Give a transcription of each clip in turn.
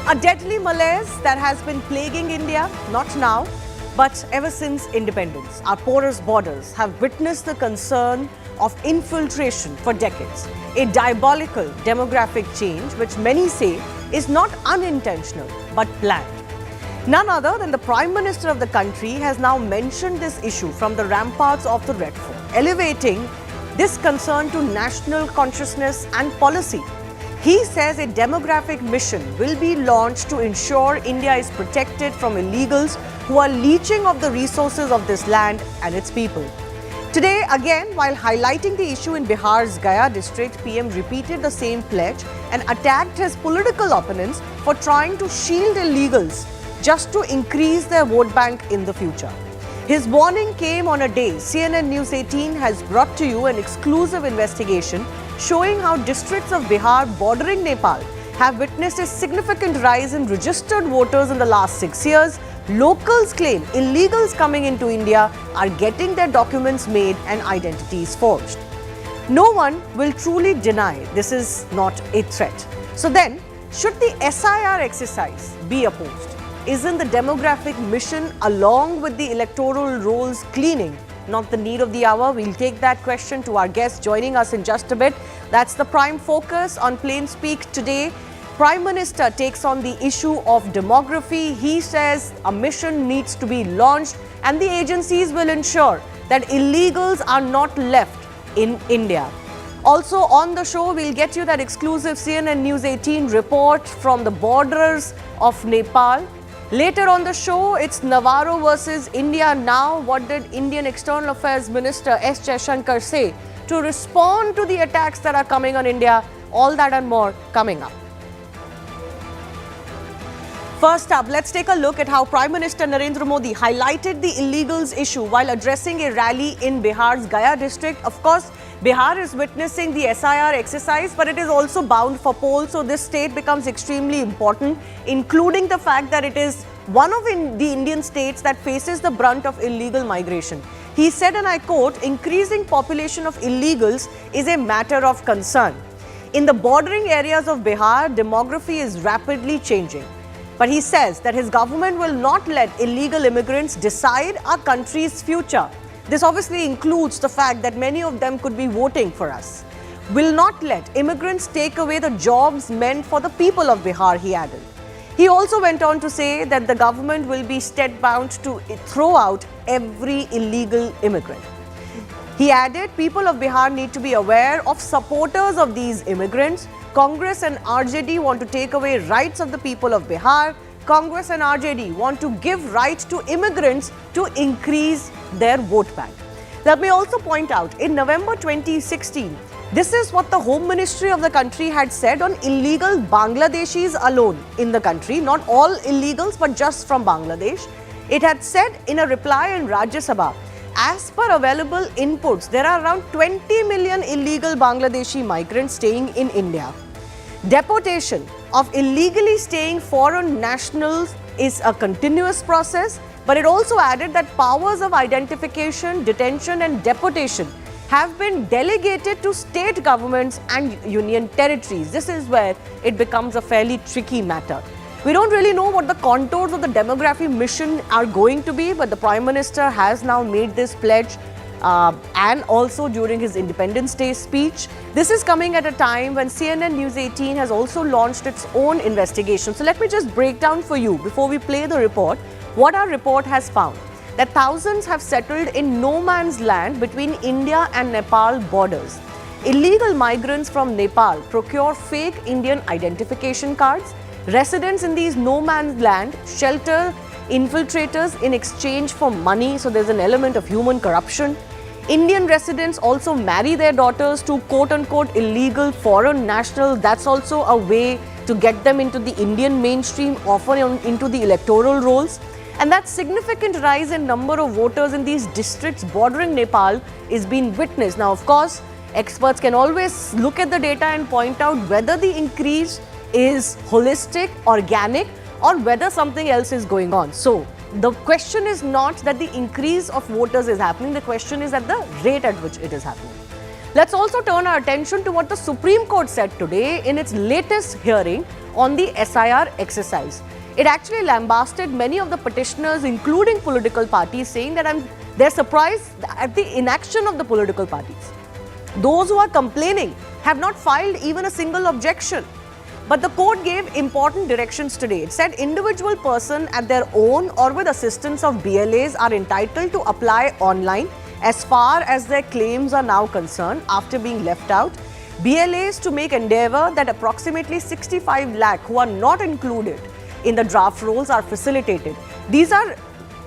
A deadly malaise that has been plaguing India, not now, but ever since independence. Our porous borders have witnessed the concern of infiltration for decades, a diabolical demographic change which many say is not unintentional but planned. None other than the Prime Minister of the country has now mentioned this issue from the ramparts of the Red Fort, elevating this concern to national consciousness and policy. He says a demographic mission will be launched to ensure India is protected from illegals who are leeching of the resources of this land and its people. Today, again, while highlighting the issue in Bihar's Gaya district, PM repeated the same pledge and attacked his political opponents for trying to shield illegals just to increase their vote bank in the future. His warning came on a day CNN News 18 has brought to you an exclusive investigation showing how districts of Bihar bordering Nepal have witnessed a significant rise in registered voters in the last 6 years. Locals claim illegals coming into India are getting their documents made and identities forged. No one will truly deny this is not a threat. So then, should the SIR exercise be opposed? Isn't the demographic mission along with the electoral rolls cleaning not the need of the hour? We'll take that question to our guest joining us in just a bit. That's the prime focus on Plain Speak today. Prime Minister takes on the issue of demography. He says a mission needs to be launched and the agencies will ensure that illegals are not left in India. Also on the show, we'll get you that exclusive CNN News 18 report from the borders of Nepal. Later on the show, it's Navarro versus India now. What did Indian External Affairs Minister S. Jaishankar say to respond to the attacks that are coming on India? All that and more coming up. First up, let's take a look at how Prime Minister Narendra Modi highlighted the illegals issue while addressing a rally in Bihar's Gaya district. Of course, Bihar is witnessing the SIR exercise, but it is also bound for polls, so this state becomes extremely important, including the fact that it is one of the Indian states that faces the brunt of illegal migration. He said, and I quote, "Increasing population of illegals is a matter of concern. In the bordering areas of Bihar, demography is rapidly changing." But he says that his government will not let illegal immigrants decide our country's future. This obviously includes the fact that many of them could be voting for us. Will not let immigrants take away the jobs meant for the people of Bihar, he added. He also went on to say that the government will be steadbound to throw out every illegal immigrant. He added, people of Bihar need to be aware of supporters of these immigrants. Congress and RJD want to take away rights of the people of Bihar. Congress and RJD want to give rights to immigrants to increase their vote bank. Let me also point out, in November 2016, this is what the Home Ministry of the country had said on illegal Bangladeshis alone in the country, not all illegals, but just from Bangladesh. It had said in a reply in Rajya Sabha, as per available inputs, there are around 20 million illegal Bangladeshi migrants staying in India. Deportation of illegally staying foreign nationals is a continuous process, but it also added that powers of identification, detention and deportation have been delegated to state governments and union territories. This is where it becomes a fairly tricky matter. We don't really know what the contours of the demography mission are going to be, but the Prime Minister has now made this pledge and also during his Independence Day speech. This is coming at a time when CNN News 18 has also launched its own investigation. So let me just break down for you, before we play the report, what our report has found. That thousands have settled in no man's land between India and Nepal borders. Illegal migrants from Nepal procure fake Indian identification cards. Residents in these no man's land shelter infiltrators in exchange for money, so there's an element of human corruption. Indian residents also marry their daughters to quote-unquote illegal foreign nationals. That's also a way to get them into the Indian mainstream, often into the electoral rolls. And that significant rise in number of voters in these districts bordering Nepal is being witnessed. Now, of course, experts can always look at the data and point out whether the increase is holistic, organic, or whether something else is going on. So, the question is not that the increase of voters is happening, the question is at the rate at which it is happening. Let's also turn our attention to what the Supreme Court said today in its latest hearing on the SIR exercise. It actually lambasted many of the petitioners, including political parties, saying that they're surprised at the inaction of the political parties. Those who are complaining have not filed even a single objection. But the court gave important directions today. It said individual person at their own or with assistance of BLAs are entitled to apply online as far as their claims are now concerned after being left out. BLAs to make endeavour that approximately 65 lakh who are not included in the draft rolls are facilitated. These are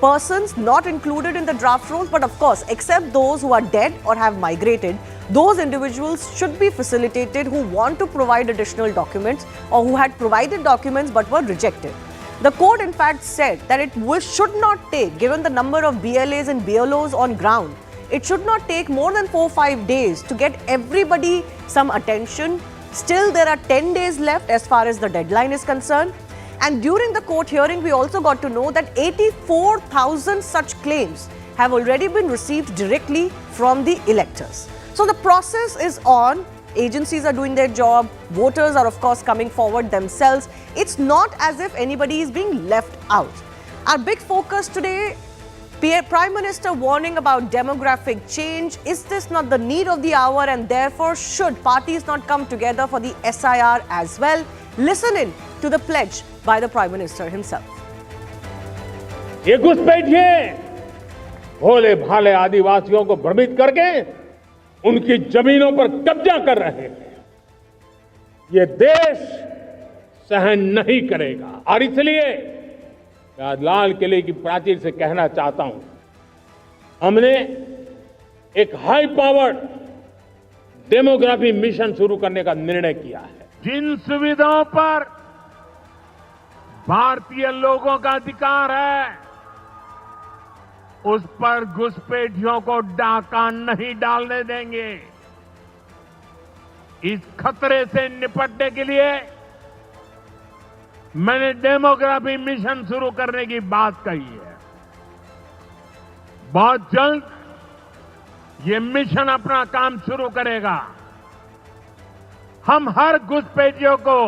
persons not included in the draft rolls, but of course, except those who are dead or have migrated, those individuals should be facilitated who want to provide additional documents or who had provided documents but were rejected. The court in fact said that it should not take, given the number of BLAs and BLOs on ground, it should not take more than 4-5 days to get everybody some attention. Still, there are 10 days left as far as the deadline is concerned. And during the court hearing, we also got to know that 84,000 such claims have already been received directly from the electors. So the process is on. Agencies are doing their job. Voters are, of course, coming forward themselves. It's not as if anybody is being left out. Our big focus today, Prime Minister warning about demographic change. Is this not the need of the hour, and therefore should parties not come together for the SIR as well? Listen in to the pledge by the Prime Minister himself. ये घुसपैठिए भोले भाले आदिवासियों को भ्रमित करके उनकी जमीनों पर कब्जा कर रहे हैं। ये देश सहन नहीं करेगा और इसलिए मैं आज लाल किले की प्राचीर से कहना चाहता हूं, हमने एक हाई पावर्ड डेमोग्राफी मिशन शुरू करने का निर्णय किया है। जिन सुविधाओं पर भारतीय लोगों का अधिकार है, उस पर घुसपैठियों को डाका नहीं डालने देंगे। इस खतरे से निपटने के लिए मैंने डेमोग्राफी मिशन शुरू करने की बात कही है। बहुत जल्द ये मिशन अपना काम शुरू करेगा। हम हर घुसपैठियों को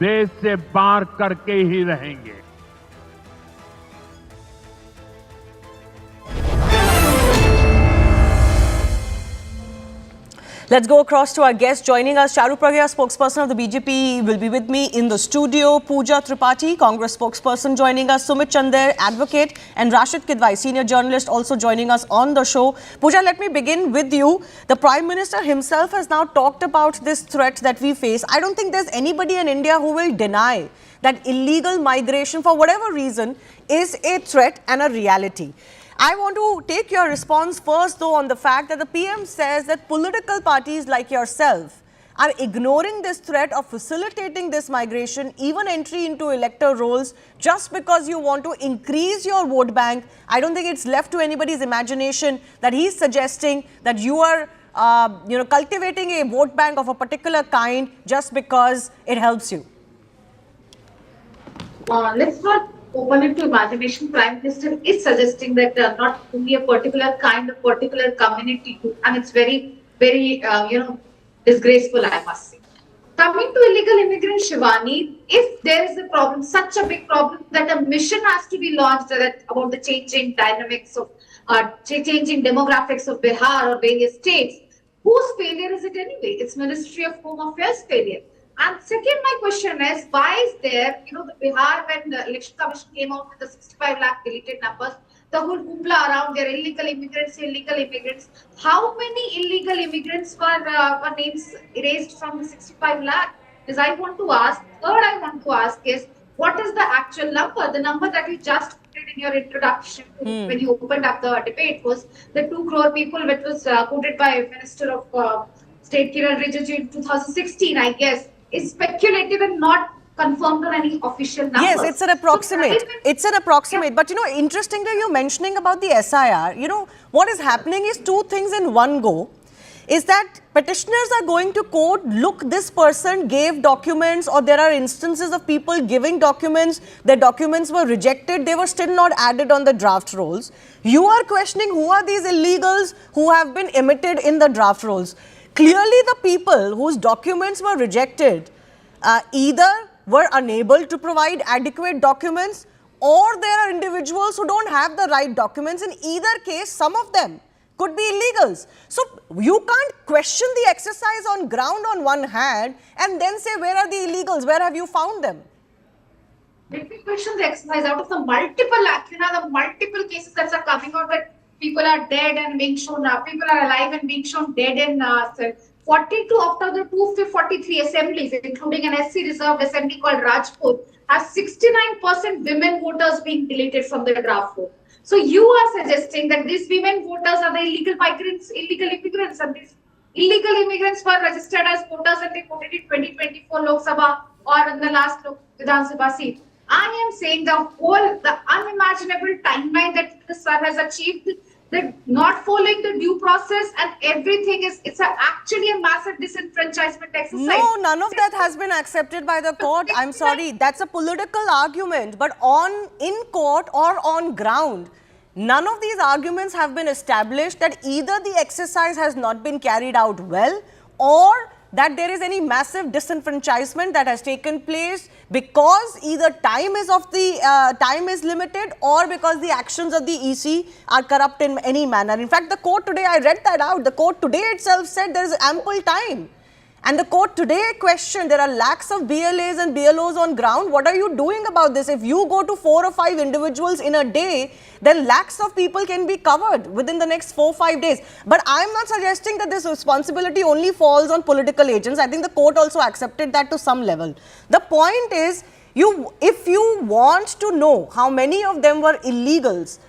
देश से बाहर करके ही रहेंगे। Let's go across to our guest joining us. Charu Pragya, spokesperson of the BJP, will be with me in the studio. Pooja Tripathi, Congress spokesperson, joining us. Sumit Chander, advocate, and Rashid Kidwai, senior journalist, also joining us on the show. Pooja, let me begin with you. The Prime Minister himself has now talked about this threat that we face. I don't think there's anybody in India who will deny that illegal migration, for whatever reason, is a threat and a reality. I want to take your response first, though, on the fact that the PM says that political parties like yourself are ignoring this threat of facilitating this migration, even entry into electoral rolls, just because you want to increase your vote bank. I don't think it's left to anybody's imagination that he's suggesting that you are cultivating a vote bank of a particular kind just because it helps you. Let's not open it to imagination. Prime Minister is suggesting that not only a particular kind of particular community, and it's very, very, disgraceful, I must say. Coming to illegal immigrants, Shivani, if there is a problem, such a big problem that a mission has to be launched about the changing dynamics of, changing demographics of Bihar or various states, whose failure is it anyway? It's Ministry of Home Affairs failure. And second, my question is, why is there, the Bihar, when the Election Commission came out with the 65 lakh deleted numbers, the whole hoopla around their illegal immigrants, how many illegal immigrants were names erased from the 65 lakh? Is I want to ask. Third, I want to ask is, what is the actual number? The number that you just quoted in your introduction when you opened up the debate was the 2 crore people, which was quoted by Minister of State Kiran Rijiju in 2016, I guess. Is speculative and not confirmed on any official numbers. Yes, it's an approximate. It's an approximate. Yeah. But, interestingly, you're mentioning about the SIR. What is happening is two things in one go. is that petitioners are going to court, look, this person gave documents, or there are instances of people giving documents, their documents were rejected, they were still not added on the draft rolls. You are questioning who are these illegals who have been omitted in the draft rolls. Clearly the people whose documents were rejected either were unable to provide adequate documents, or there are individuals who don't have the right documents. In either case, some of them could be illegals. So you can't question the exercise on ground on one hand and then say, where are the illegals? Where have you found them? Let me question the exercise. Out of the multiple, the multiple cases that are coming out that people are dead and being shown, people are alive and being shown dead in 42 out of the 243 assemblies, including an SC reserved assembly called Rajput, have 69% women voters being deleted from the draft vote. So you are suggesting that these women voters are the illegal migrants, illegal immigrants, and these illegal immigrants were registered as voters and they voted in 2024 Lok Sabha or in the last Vidhan Sabha seat. I am saying the unimaginable timeline that the Sun has achieved, that not following the due process and everything it's actually a massive disenfranchisement exercise. No, none of that has been accepted by the court. I'm sorry, that's a political argument. But in court or on ground, none of these arguments have been established that either the exercise has not been carried out well, or that there is any massive disenfranchisement that has taken place because either time is limited, or because the actions of the EC are corrupt in any manner. In fact, the court today, I read that out, the court today itself said there is ample time. And the court today questioned, there are lakhs of BLAs and BLOs on ground. What are you doing about this? If you go to 4 or 5 individuals in a day, then lakhs of people can be covered within the next 4 or 5 days. But I'm not suggesting that this responsibility only falls on political agents. I think the court also accepted that to some level. The point is, if you want to know how many of them were illegals,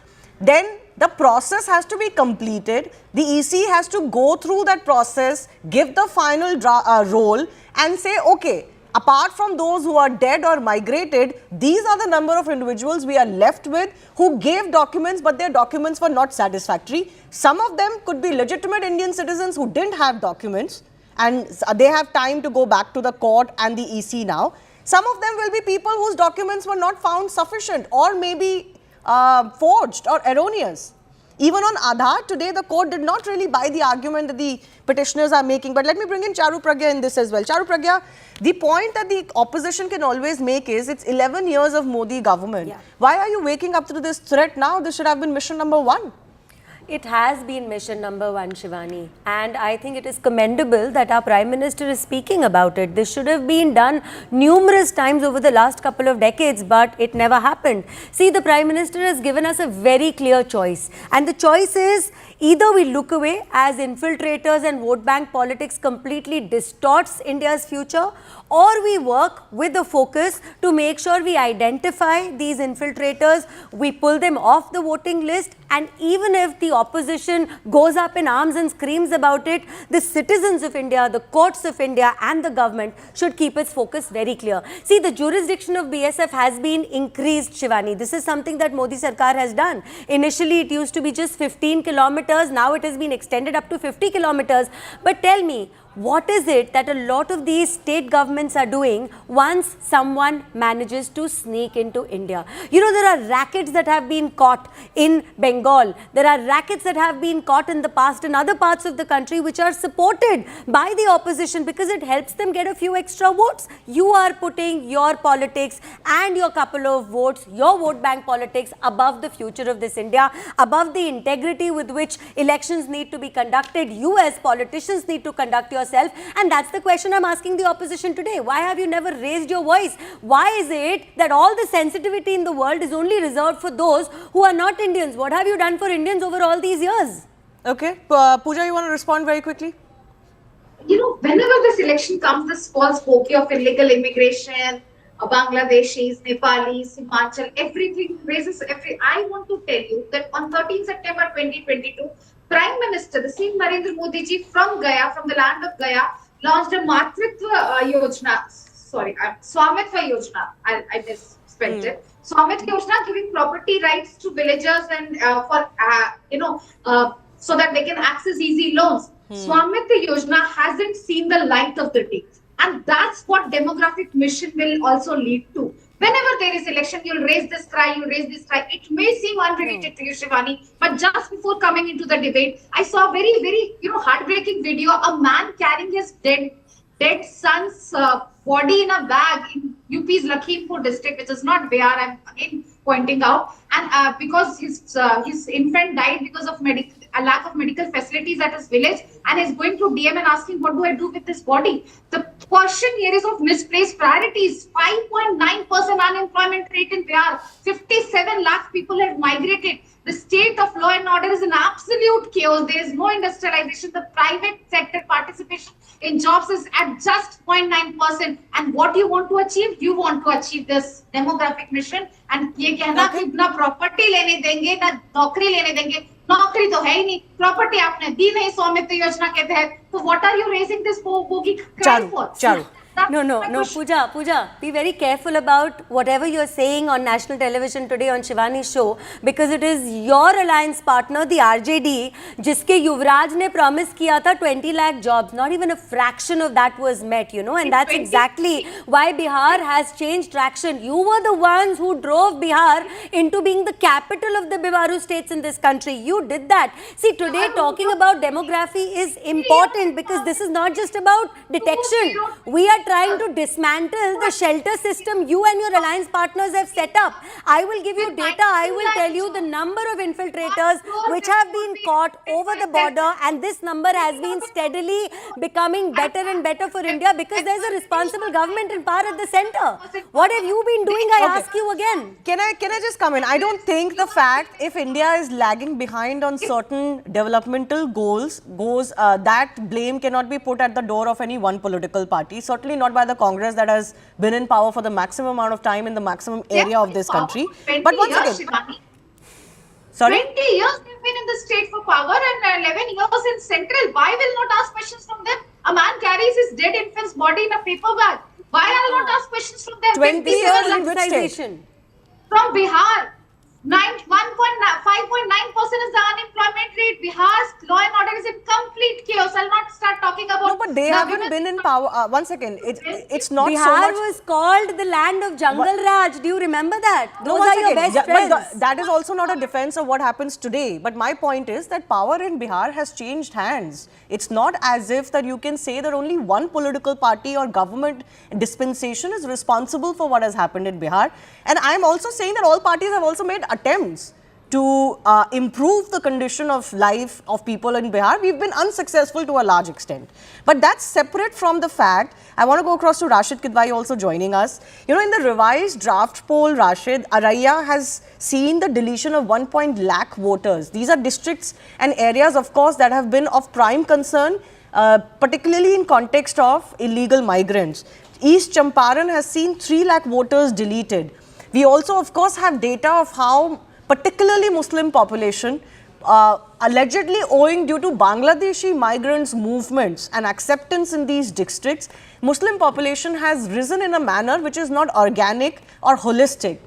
then the process has to be completed. The EC has to go through that process, give the final roll and say, okay, apart from those who are dead or migrated, these are the number of individuals we are left with who gave documents, but their documents were not satisfactory. Some of them could be legitimate Indian citizens who didn't have documents, and they have time to go back to the court and the EC now. Some of them will be people whose documents were not found sufficient, or maybe forged or erroneous. Even on Aadhaar, today the court did not really buy the argument that the petitioners are making. But let me bring in Charu Pragya in this as well. Charu Pragya, the point that the opposition can always make is, it's 11 years of Modi government. Yeah. Why are you waking up to this threat now? This should have been mission number 1. It has been mission number 1, Shivani, and I think it is commendable that our Prime Minister is speaking about it. This should have been done numerous times over the last couple of decades, but it never happened. See, the Prime Minister has given us a very clear choice, and the choice is either we look away as infiltrators and vote bank politics completely distorts India's future, or we work with the focus to make sure we identify these infiltrators, we pull them off the voting list, and even if the opposition goes up in arms and screams about it, the citizens of India, the courts of India and the government should keep its focus very clear. See, the jurisdiction of BSF has been increased, Shivani. This is something that Modi Sarkar has done. Initially, it used to be just 15 kilometers. Now it has been extended up to 50 kilometers. But tell me, what is it that a lot of these state governments are doing once someone manages to sneak into India? You know, there are rackets that have been caught in Bengal. There are rackets that have been caught in the past in other parts of the country which are supported by the opposition because it helps them get a few extra votes. You are putting your politics and your couple of votes, your vote bank politics above the future of this India, above the integrity with which elections need to be conducted. You as politicians need to conduct yourself, and that's the question I'm asking the opposition today. Why have you never raised your voice? Why is it that all the sensitivity in the world is only reserved for those who are not Indians? What have you done for Indians over all these years? Okay, Pooja, you want to respond very quickly? You know, whenever this election comes, this false bouquet of illegal immigration, Bangladeshis, Nepalis, Himachal, everything raises I want to tell you that on 13 September 2022, Prime Minister, the same Narendra Modi ji from Gaya, from the land of Gaya, launched a Matritva Yojana, Swamitva Yojana, I misspelled it. Swamitva Yojana, giving property rights to villagers and so that they can access easy loans. Swamitva Yojana hasn't seen the light of the day. And that's what demographic mission will also lead to. Whenever there is election, you'll raise this cry, you raise this cry. It may seem unrelated to you, Shivani, but just before coming into the debate, I saw a very, very, heartbreaking video. A man carrying his dead son's body in a bag in UP's Lakhimpur district, which is not Bihar, I'm again pointing out. And because his infant died because of a lack of medical facilities at his village, and is going to DM and asking, what do I do with this body? The question here is of misplaced priorities. 5.9% unemployment rate in Bihar. 57 lakh people have migrated. The state of law and order is in absolute chaos. There is no industrialization. The private sector participation in jobs is at just 0.9%. And what you want to achieve? You want to achieve this demographic mission. And ये कहना कि ना property लेने देंगे ना नौकरी लेने देंगे, नौकरी तो है ही नहीं, प्रॉपर्टी आपने दी नहीं स्वामित्व योजना के तहत, तो what are you raising this bogie cry for? No, Pooja, be very careful about whatever you're saying on national television today on Shivani's show, because it is your alliance partner, the RJD, जिसके युवराज ने promise किया था 20 lakh jobs. Not even a fraction of that was met, and that's exactly why Bihar has changed traction. You were the ones who drove Bihar into being the capital of the Bivaru states in this country. You did that. See, today talking about demography is important because this is not just about detection. We are trying to dismantle the shelter system you and your alliance partners have set up. I will give you data. I will tell you the number of infiltrators which have been caught over the border, and this number has been steadily becoming better and better for India because there's a responsible government in power at the center. What have you been doing? I ask you again. Can I just come in? I don't think the fact if India is lagging behind on certain developmental goals, that blame cannot be put at the door of any one political party. Certainly not by the Congress that has been in power for the maximum amount of time in the maximum area of this country. But once again, sorry? 20 years they've been in the state for power and 11 years in central. Why will not ask questions from them? A man carries his dead infant's body in a paper bag. Why will not ask questions from them? 20 years in which state? From Bihar. 5.9% is the unemployment rate. Bihar's law and order is in complete chaos. I'll not start talking about... No, but they haven't been in power. One second. It's not Bihar so much... was called the land of Jungle Raj. Do you remember that? Those are your best friends. But that is also not a defense of what happens today. But my point is that power in Bihar has changed hands. It's not as if that you can say that only one political party or government dispensation is responsible for what has happened in Bihar. And I'm also saying that all parties have also made attempts to improve the condition of life of people in Bihar. We've been unsuccessful to a large extent. But that's separate from the fact, I want to go across to Rashid Kidwai also joining us. In the revised draft poll, Rashid, Araya has seen the deletion of 1 lakh voters. These are districts and areas, of course, that have been of prime concern, particularly in context of illegal migrants. East Champaran has seen 3 lakh voters deleted. We also, of course, have data of how particularly Muslim population, allegedly owing due to Bangladeshi migrants' movements and acceptance in these districts, Muslim population has risen in a manner which is not organic or holistic.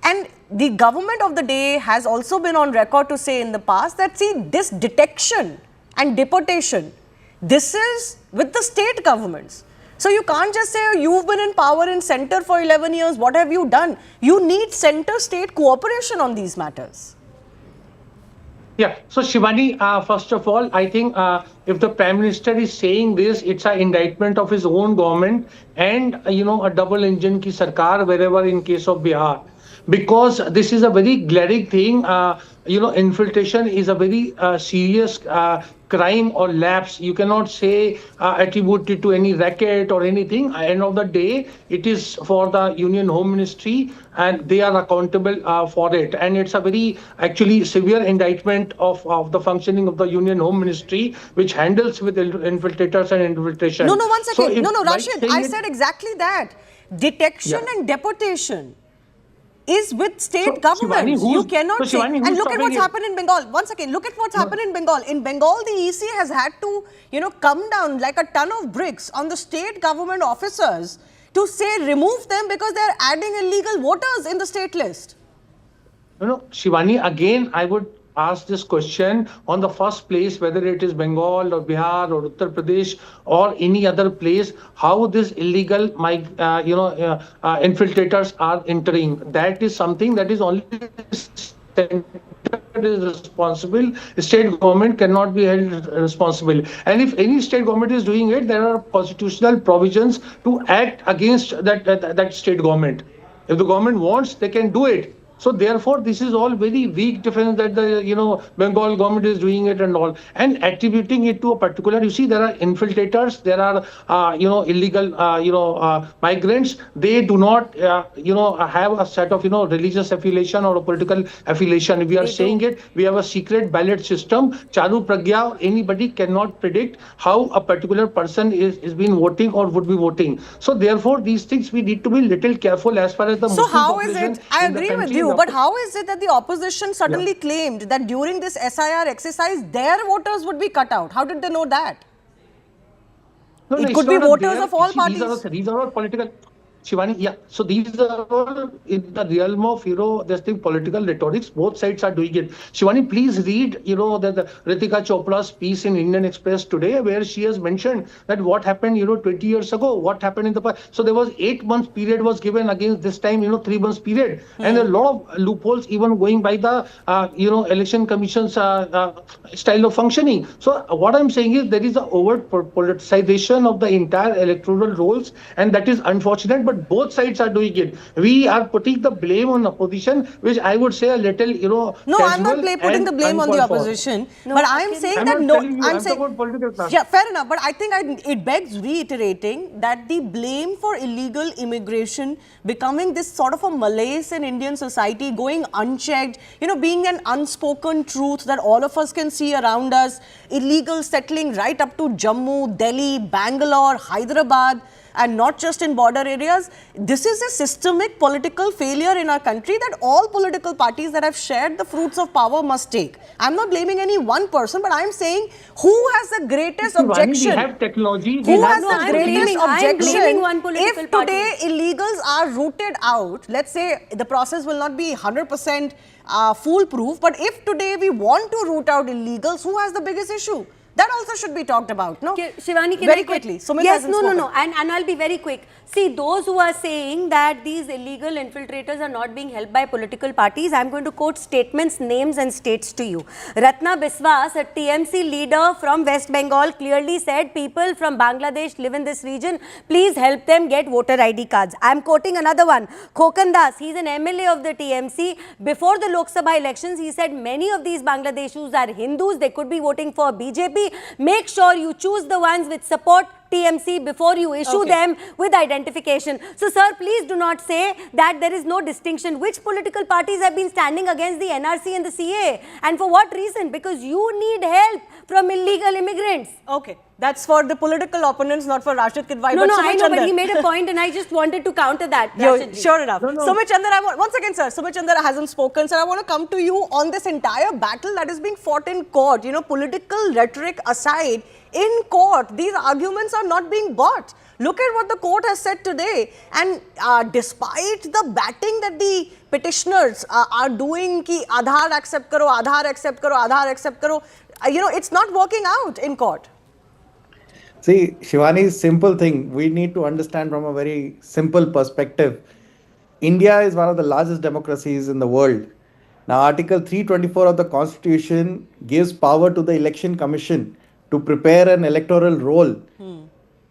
And the government of the day has also been on record to say in the past that, see, this detection and deportation, this is with the state governments. So you can't just say, oh, you've been in power in center for 11 years, what have you done? You need center-state cooperation on these matters. Yeah, so Shivani, first of all, I think if the Prime Minister is saying this, it's an indictment of his own government and, a double engine ki sarkar wherever in case of Bihar. Because this is a very glaring thing, infiltration is a very serious crime or lapse. You cannot say attribute it to any racket or anything. At the end of the day, it is for the Union Home Ministry and they are accountable for it. And it's a very actually severe indictment of the functioning of the Union Home Ministry, which handles with infiltrators and infiltration. No, once again. Rashid, I said exactly that. Detection and deportation is with state governments. You cannot say, and look at what's happened in Bengal. Once again, look at what's happened in Bengal. In Bengal, the EC has had to, come down like a ton of bricks on the state government officers to say remove them because they're adding illegal voters in the state list. Shivani, again, I would ask this question on the first place, whether it is Bengal or Bihar or Uttar Pradesh or any other place, how this illegal infiltrators are entering. That is something that is only center is responsible. State government cannot be held responsible. And if any state government is doing it, there are constitutional provisions to act against that state government. If the government wants, they can do it. So therefore, this is all very weak defense that the Bengal government is doing it and all, and attributing it to a particular. You see, there are infiltrators, there are illegal migrants. They do not have a set of religious affiliation or a political affiliation. If we are saying it, we have a secret ballot system. Charu Pragya or anybody cannot predict how a particular person is been voting or would be voting. So therefore, these things we need to be little careful as far as the So Muslim how is population it, I in the agree with country you, is but how is it that the opposition suddenly claimed that during this SIR exercise, their voters would be cut out? How did they know that? No, It it's could be not voters there. of all See, parties. These are all political. Shivani, yeah. So these are all in the realm of this thing, political rhetorics. Both sides are doing it. Shivani, please read the Ritika Chopra's piece in Indian Express today, where she has mentioned that what happened 20 years ago, what happened in the past. So there was 8 months period was given against this time 3 months period, and a lot of loopholes even going by the election commission's style of functioning. So what I'm saying is there is a overt politicization of the entire electoral rolls, and that is unfortunate. But both sides are doing it. We are putting the blame on opposition, which I would say a little, No, I'm not putting the blame on the opposition. No, but I'm saying I'm that not no, telling you, I'm I'm saying, talking about political class. yeah, fair enough. But I think it begs reiterating that the blame for illegal immigration becoming this sort of a malaise in Indian society, going unchecked, being an unspoken truth that all of us can see around us, illegal settling right up to Jammu, Delhi, Bangalore, Hyderabad, and not just in border areas. This is a systemic political failure in our country that all political parties that have shared the fruits of power must take. I'm not blaming any one person, but I'm saying who has the greatest objection? We have technology. Who has No, the I'm greatest blaming objection one political if party. today illegals are rooted out? Let's say the process will not be 100% foolproof, but if today we want to root out illegals, who has the biggest issue? That also should be talked about, no? Shivani, can very I quickly. Sumit yes, hasn't no, spoken. and I'll be very quick. See, those who are saying that these illegal infiltrators are not being helped by political parties, I'm going to quote statements, names and states to you. Ratna Biswas, a TMC leader from West Bengal, clearly said people from Bangladesh live in this region. Please help them get voter ID cards. I'm quoting another one. Khokan Das, he's an MLA of the TMC. Before the Lok Sabha elections, he said many of these Bangladeshis are Hindus. They could be voting for BJP. Make sure you choose the ones which support TMC before you issue them with identification. So, sir, please do not say that there is no distinction. Which political parties have been standing against the NRC and the CA? And for what reason? Because you need help from illegal immigrants. Okay, that's for the political opponents, not for Rashid Kidwai. No, but I Sumit know, Chandar. but he made a point and I just wanted to counter that. Yo, Rashid ji. sure enough. No. Sumit Chandar, once again, sir, Sumit Chandar hasn't spoken. Sir, I want to come to you on this entire battle that is being fought in court. Political rhetoric aside, in court, these arguments are not being bought. Look at what the court has said today. And despite the batting that the petitioners are doing, ki Aadhaar accept karo, Aadhaar accept karo, Aadhaar accept karo, it's not working out in court. See, Shivani's simple thing, we need to understand from a very simple perspective. India is one of the largest democracies in the world. Now, Article 324 of the Constitution gives power to the Election Commission to prepare an electoral roll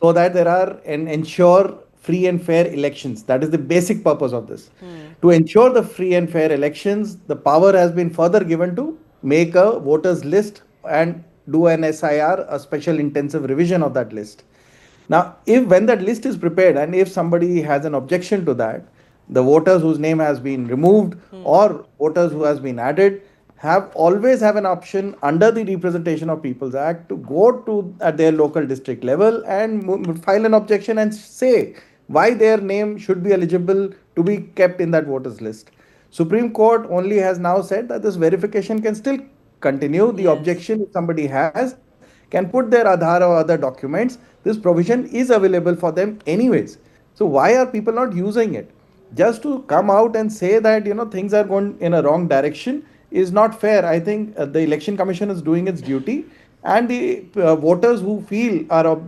so that there are and ensure free and fair elections. That is the basic purpose of this. To ensure the free and fair elections, the power has been further given to make a voters list and do an SIR, a special intensive revision of that list. Now, when that list is prepared and if somebody has an objection to that, the voters whose name has been removed or voters who has been added always have an option under the Representation of People's Act to go to at their local district level and file an objection and say why their name should be eligible to be kept in that voters list. Supreme Court only has now said that this verification can still continue. The objection if somebody has can put their Aadhaar or other documents. This provision is available for them anyways. So why are people not using it? Just to come out and say that things are going in a wrong direction is not fair. I think the Election Commission is doing its duty, and the voters who feel are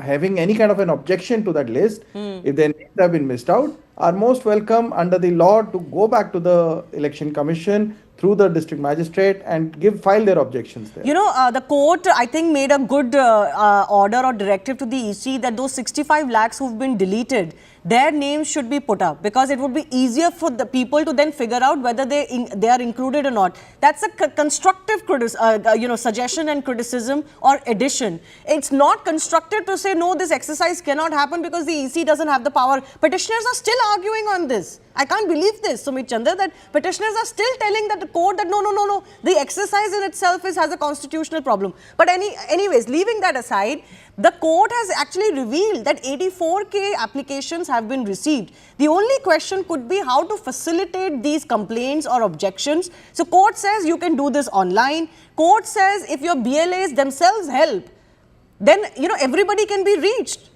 having any kind of an objection to that list, if their names have been missed out, are most welcome under the law to go back to the Election Commission through the district magistrate and file their objections there. You know, the court, I think, made a good order or directive to the EC that those 65 lakhs who've been deleted, their names should be put up, because it would be easier for the people to then figure out whether they are included or not. That's a constructive suggestion and criticism or addition. It's not constructive to say, no, this exercise cannot happen because the EC doesn't have the power. Petitioners are still arguing on this. I can't believe this, Sumit Chandra, that petitioners are still telling that the court that no, the exercise in itself has a constitutional problem. But anyways, leaving that aside, the court has actually revealed that 84K applications have been received. The only question could be how to facilitate these complaints or objections. So court says you can do this online. Court says if your BLAs themselves help, then everybody can be reached.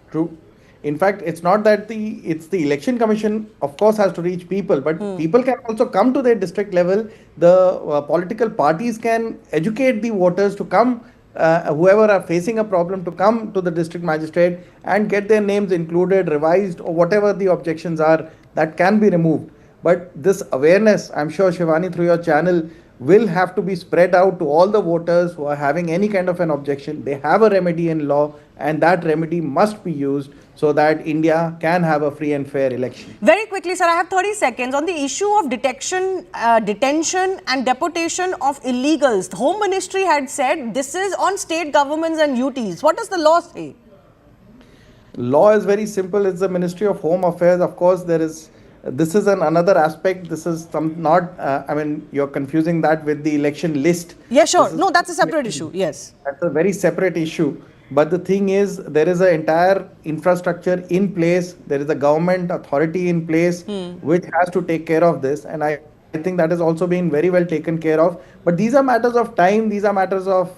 True. In fact, it's not that it's the Election Commission, of course, has to reach people, but people can also come to their district level. The political parties can educate the voters to come, whoever are facing a problem, to come to the district magistrate and get their names included, revised, or whatever the objections are that can be removed. But this awareness, I'm sure, Shivani, through your channel, will have to be spread out to all the voters who are having any kind of an objection. They have a remedy in law, and that remedy must be used so that India can have a free and fair election. Very quickly, sir, I have 30 seconds. On the issue of detention and deportation of illegals, the Home Ministry had said this is on state governments and UTs. What does the law say? Law is very simple. It's the Ministry of Home Affairs. Of course, this is another aspect. This is you're confusing that with the election list. Yeah, sure. No, that's a separate issue. Yes. That's a very separate issue. But the thing is, there is an entire infrastructure in place. There is a government authority in place which has to take care of this. And I think that has also been very well taken care of. But these are matters of time. These are matters of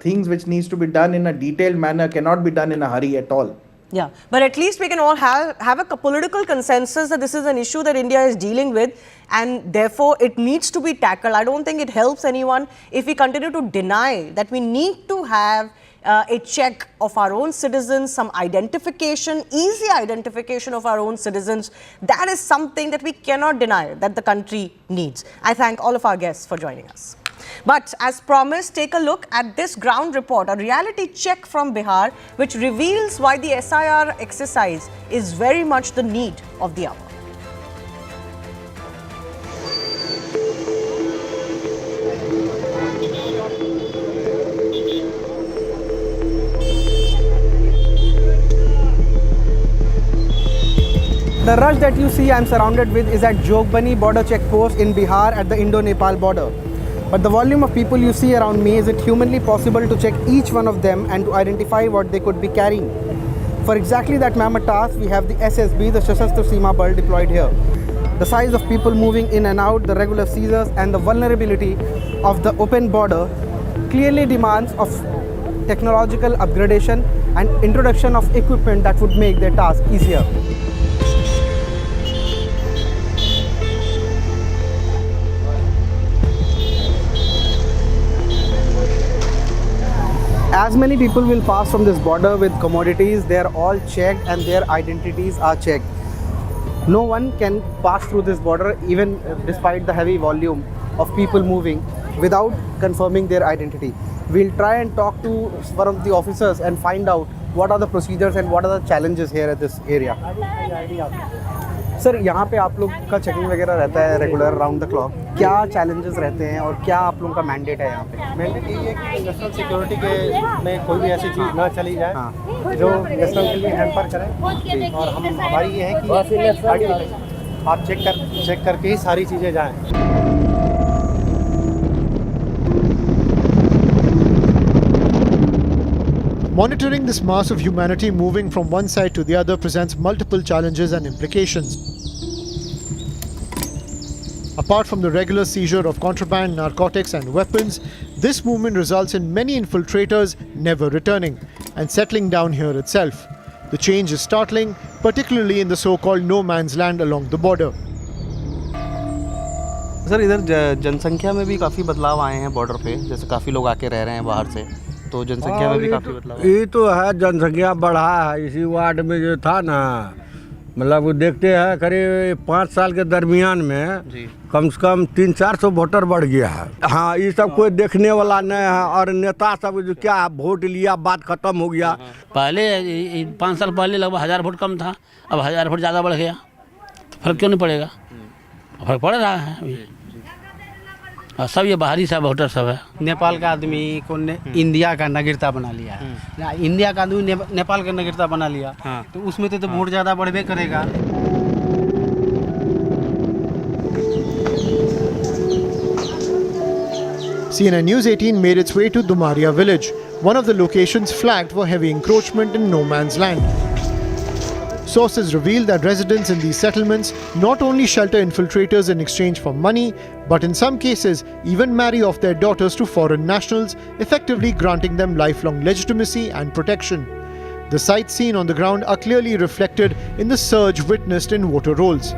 things which needs to be done in a detailed manner, cannot be done in a hurry at all. Yeah, but at least we can all have a political consensus that this is an issue that India is dealing with, and therefore it needs to be tackled. I don't think it helps anyone if we continue to deny that we need to have a check of our own citizens, some identification, easy identification of our own citizens. That is something that we cannot deny that the country needs. I thank all of our guests for joining us. But as promised, take a look at this ground report, a reality check from Bihar, which reveals why the SIR exercise is very much the need of the hour. The rush that you see I'm surrounded with is at Jogbani border check post in Bihar at the Indo-Nepal border. But the volume of people you see around me, is it humanly possible to check each one of them and to identify what they could be carrying? For exactly that mammoth task, we have the SSB, the Sashastra Seema Bal, deployed here. The size of people moving in and out, the regular seizures and the vulnerability of the open border clearly demands of technological upgradation and introduction of equipment that would make their task easier. As many people will pass from this border with commodities, they are all checked and their identities are checked. No one can pass through this border, even despite the heavy volume of people moving, without confirming their identity. We'll try and talk to one of the officers and find out what are the procedures and what are the challenges here at this area. Sir, यहाँ पे आप लोग का checking वगैरह रहता है regular round the clock. क्या challenges रहते हैं और क्या आप लोगों का मैंडेट है यहाँ पे? मैंडेट यही है कि नेशनल सिक्योरिटी के में कोई भी ऐसी चीज़ ना चली जाए जो नेशनल के लिए हैम्पर करे, और हमारी ये है कि आप चेक करके ही सारी चीज़ें जाएँ. Monitoring this mass of humanity moving from one side to the other presents multiple challenges and implications. Apart from the regular seizure of contraband, narcotics and weapons, this movement results in many infiltrators never returning and settling down here itself. The change is startling, particularly in the so-called no man's land along the border. Sir इधर जनसंख्या में भी काफ़ी बदलाव आए हैं border पे, जैसे काफ़ी लोग आके रह रहे हैं बाहर से, तो जनसंख्या में भी काफ़ी बदलाव है। ये तो है, जनसंख्या बढ़ा है। इसी वार्ड में जो था ना, मतलब वो देखते हैं करीब 5 साल के दरमियान में जी कम से कम 300-400 वोटर बढ़ गया है। हाँ, ये सब कोई देखने वाला नहीं है। और नेता सब जो क्या है, वोट लिया, बात खत्म हो गया। पहले 5 साल पहले लगभग 1000 वोट कम था, अब 1000 वोट ज़्यादा बढ़ गया। तो फर्क क्यों नहीं पड़ेगा? फर्क पड़ रहा है अभी। और सब ये बाहरी सब वोटर सब है। नेपाल का आदमी को इंडिया का नागरिकता बना लिया है, इंडिया का आदमी नेपाल का नागरिकता बना लिया, तो उसमें तो वोट ज़्यादा बढ़वे करेगा। CNN News 18 made its way to Dumaria village, one of the locations flagged for heavy encroachment in no man's land. Sources reveal that residents in these settlements not only shelter infiltrators in exchange for money, but in some cases even marry off their daughters to foreign nationals, effectively granting them lifelong legitimacy and protection. The sights seen on the ground are clearly reflected in the surge witnessed in voter rolls.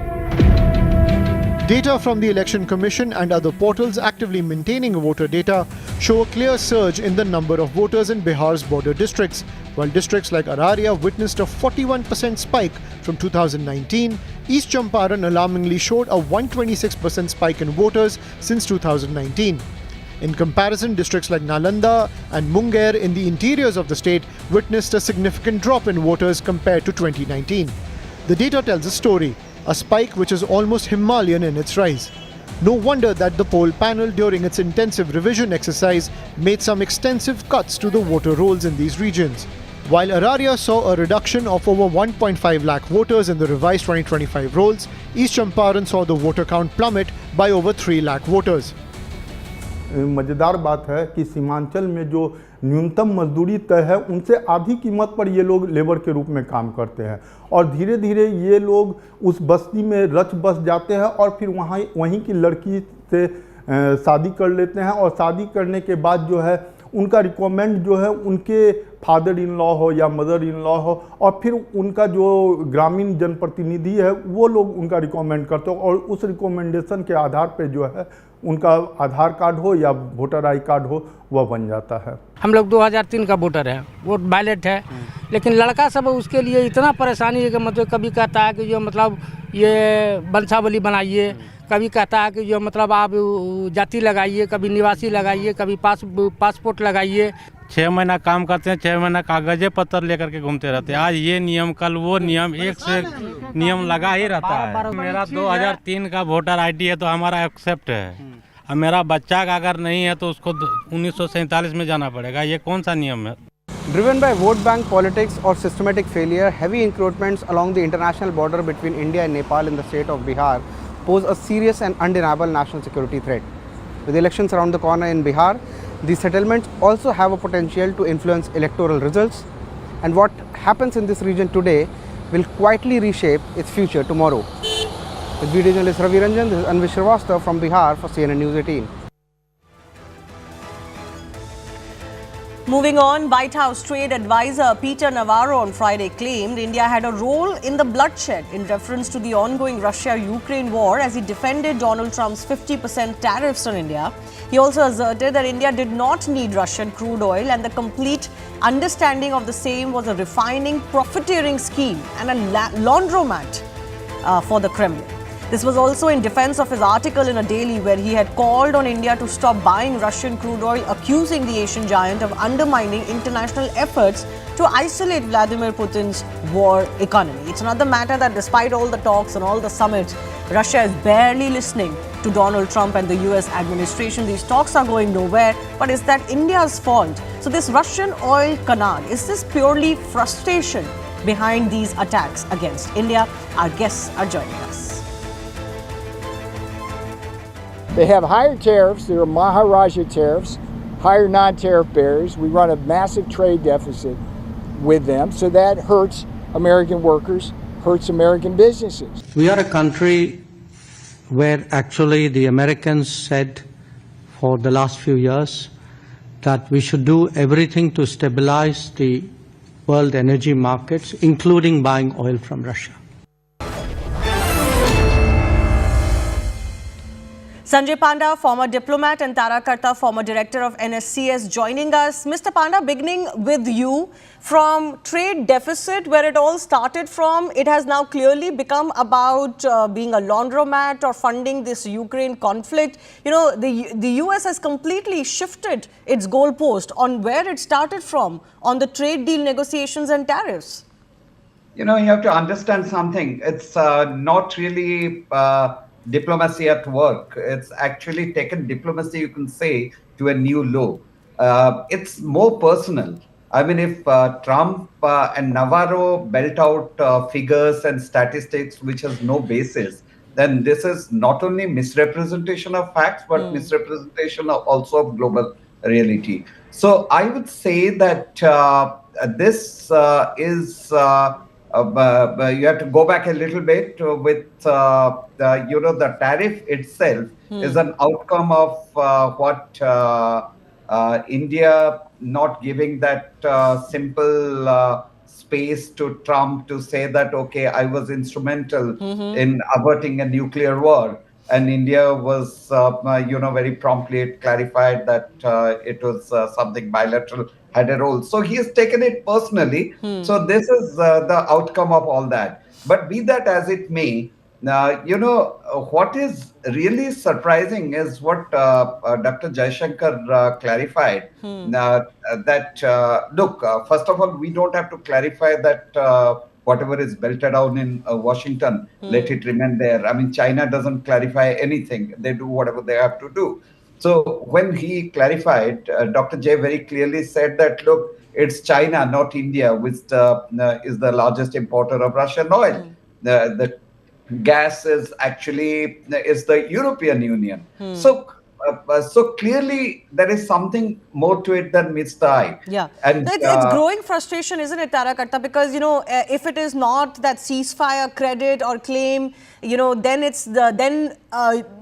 Data from the Election Commission and other portals actively maintaining voter data show a clear surge in the number of voters in Bihar's border districts, while districts like Araria witnessed a 41% spike from 2019. East Champaran alarmingly showed a 126% spike in voters since 2019. In comparison, districts like Nalanda and Munger in the interiors of the state witnessed a significant drop in voters compared to 2019. The data tells a story, a spike which is almost Himalayan in its rise. No wonder that the poll panel during its intensive revision exercise made some extensive cuts to the voter rolls in these regions. While Araria saw a reduction of over 1.5 lakh voters in the revised 2025 rolls, East Champaran saw the voter count plummet by over 3 lakh voters. मज़ेदार बात है कि सीमांचल में जो न्यूनतम मजदूरी तय है उनसे आधी कीमत पर ये लोग लेबर के रूप में काम करते हैं, और धीरे धीरे ये लोग उस बस्ती में रच बस जाते हैं और फिर वहीं की लड़की से शादी कर लेते हैं, और शादी करने के बाद जो है उनका रिकमेंड जो है उनके फादर इन लॉ हो या मदर इन लॉ हो, और फिर उनका जो ग्रामीण जनप्रतिनिधि है वो लोग उनका रिकमेंड करते हो, और उस रिकमेंडेशन के आधार पे जो है उनका आधार कार्ड हो या वोटर आई कार्ड हो वह बन जाता है। हम लोग 2003 का वोटर है, वोट बैलेट है, लेकिन लड़का सब उसके लिए इतना परेशानी है कि मतलब कभी कहता है कि जो मतलब ये वंशावली बनाइए, कभी कहता है कि जो मतलब आप जाति लगाइए, कभी निवासी लगाइए, कभी पासपोर्ट लगाइए। 6 महीना काम करते हैं, 6 महीना कागजे पत्र लेकर के घूमते रहते हैं। आज ये नियम, कल वो नियम, एक से नियम लगा ही रहता है। मेरा 2003 का वोटर आईडी है तो हमारा एक्सेप्ट है, अब मेरा बच्चा का अगर नहीं है तो उसको 1947 में जाना पड़ेगा। ये कौन सा नियम है? Driven by vote bank politics or systematic failure, heavy encroachments along the international border between India and Nepal in the state of Bihar pose a serious and undeniable national security threat. With elections around the corner in Bihar, these settlements also have a potential to influence electoral results, and what happens in this region today will quietly reshape its future tomorrow. With video journalist Ravi Ranjan, this is Anvish Srivastava from Bihar for CNN News 18. Moving on, White House trade advisor Peter Navarro on Friday claimed India had a role in the bloodshed in reference to the ongoing Russia-Ukraine war as he defended Donald Trump's 50% tariffs on India. He also asserted that India did not need Russian crude oil and the complete understanding of the same was a refining profiteering scheme and a laundromat for the Kremlin. This was also in defense of his article in a daily where he had called on India to stop buying Russian crude oil, accusing the Asian giant of undermining international efforts to isolate Vladimir Putin's war economy. It's another matter that despite all the talks and all the summits, Russia is barely listening to Donald Trump and the US administration. These talks are going nowhere, but is that India's fault? So this Russian oil canard, is this purely frustration behind these attacks against India? Our guests are joining us. They have higher tariffs, they're Maharaja tariffs, higher non-tariff barriers. We run a massive trade deficit with them, so that hurts American workers, hurts American businesses. We are a country where actually the Americans said for the last few years that we should do everything to stabilize the world energy markets, including buying oil from Russia. Sanjay Panda, former diplomat, and Tara Karta, former director of NSCS, joining us. Mr. Panda, beginning with you, from trade deficit, where it all started from, it has now clearly become about being a laundromat or funding this Ukraine conflict. You know, the US has completely shifted its goalpost on where it started from on the trade deal negotiations and tariffs. You know, you have to understand something. It's not really diplomacy at work. It's actually taken diplomacy, you can say, to a new low. It's more personal. I mean, if Trump and Navarro belt out figures and statistics which has no basis, then this is not only misrepresentation of facts, but misrepresentation also of global reality. So I would say that this is... you have to go back a little bit with, the tariff itself is an outcome of what India not giving that simple space to Trump to say that, okay, I was instrumental in averting a nuclear war. And India was, very promptly clarified that it was something bilateral, had a role. So he has taken it personally. So this is the outcome of all that. But be that as it may, what is really surprising is what Dr. Jaishankar clarified. Look, first of all, we don't have to clarify that whatever is belted down in Washington, let it remain there. I mean, China doesn't clarify anything. They do whatever they have to do. So when he clarified, Dr. J very clearly said that, look, it's China, not India, which is the largest importer of Russian oil. The gas is actually the European Union. So clearly there is something more to it than meets the eye. Yeah, and it's growing frustration, isn't it, Tara Karta? Because if it is not that ceasefire credit or claim, then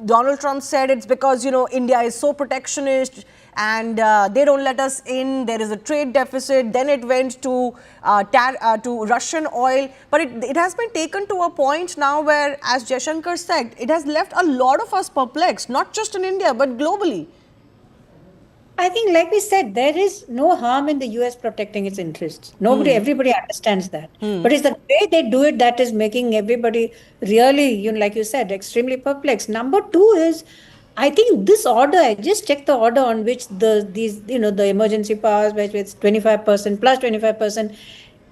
Donald Trump said it's because India is so protectionist and they don't let us in. There is a trade deficit. Then it went to Russian oil. But it has been taken to a point now where, as Jaishankar said, it has left a lot of us perplexed, not just in India, but globally. I think, like we said, there is no harm in the US protecting its interests. Everybody understands that. But it's the way they do it that is making everybody really, like you said, extremely perplexed. Number two is, I think this order, I just checked the order on which the emergency powers, which is 25% plus 25%.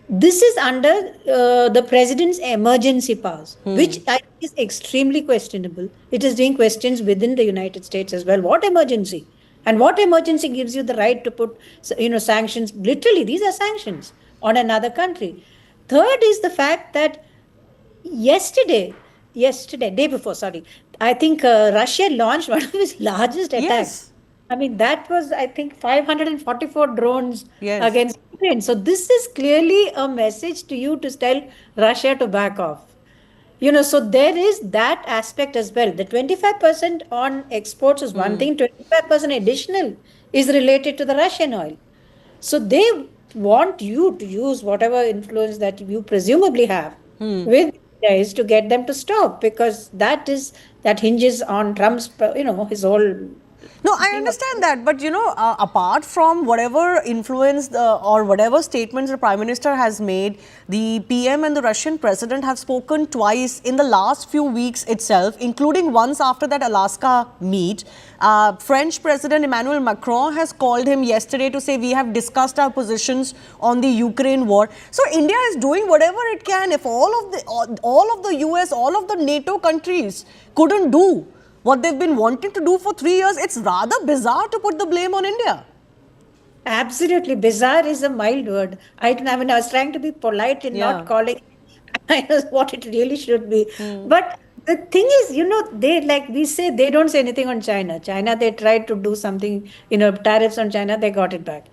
This is under the president's emergency powers, which I think is extremely questionable. It is doing questions within the United States as well. What emergency? And what emergency gives you the right to put, sanctions? Literally, these are sanctions on another country. Third is the fact that day before, I think Russia launched one of its largest attacks. Yes. I mean, that was, I think, 544 drones against Ukraine. So this is clearly a message to you to tell Russia to back off. So there is that aspect as well. The 25% on exports is one thing, 25% additional is related to the Russian oil. So they want you to use whatever influence that you presumably have with guys to get them to stop, because that hinges on Trump's, his whole... No, I understand that. But, apart from whatever influence or whatever statements the Prime Minister has made, the PM and the Russian President have spoken twice in the last few weeks itself, including once after that Alaska meet. French President Emmanuel Macron has called him yesterday to say we have discussed our positions on the Ukraine war. So India is doing whatever it can. If all of the US, all of the NATO countries couldn't do what they've been wanting to do for 3 years, it's rather bizarre to put the blame on India. Absolutely. Bizarre is a mild word. I was trying to be polite in not calling it what it really should be. But the thing is, they, like we say, they don't say anything on China. China, they tried to do something, tariffs on China, they got it back.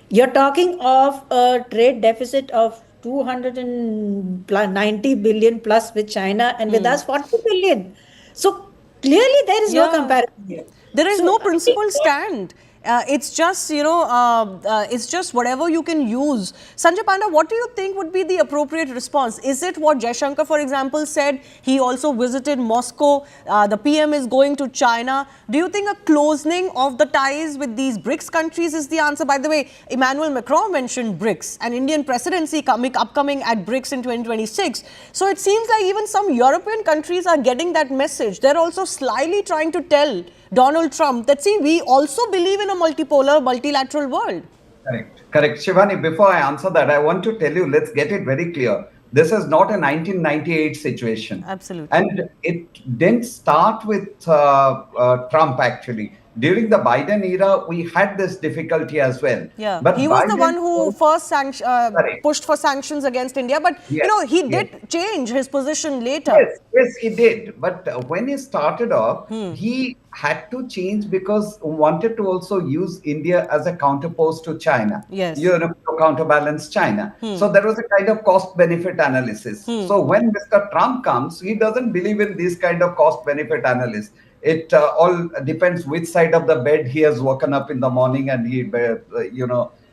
You're talking of a trade deficit of 290 billion plus with China, and with us 40 billion. So clearly, there is no comparison here. There is no principled stand. It's just, it's just whatever you can use. Sanjay Panda, what do you think would be the appropriate response? Is it what Jaishankar, for example, said? He also visited Moscow. The PM is going to China. Do you think a closing of the ties with these BRICS countries is the answer? By the way, Emmanuel Macron mentioned BRICS, an Indian presidency upcoming at BRICS in 2026. So it seems like even some European countries are getting that message. They're also slyly trying to tell Donald Trump that, see, we also believe in a multipolar, multilateral world. Correct. Shivani, before I answer that, I want to tell you, let's get it very clear. This is not a 1998 situation. Absolutely. And it didn't start with Trump, actually. During the Biden era, we had this difficulty as well. Yeah, but he was Biden the one who first pushed for sanctions against India. But, he did change his position later. Yes, he did. But when he started off, he had to change because he wanted to also use India as a counterpose to China. Yes. To counterbalance China. So there was a kind of cost-benefit analysis. So when Mr. Trump comes, he doesn't believe in this kind of cost-benefit analysis. It all depends which side of the bed he has woken up in the morning and he,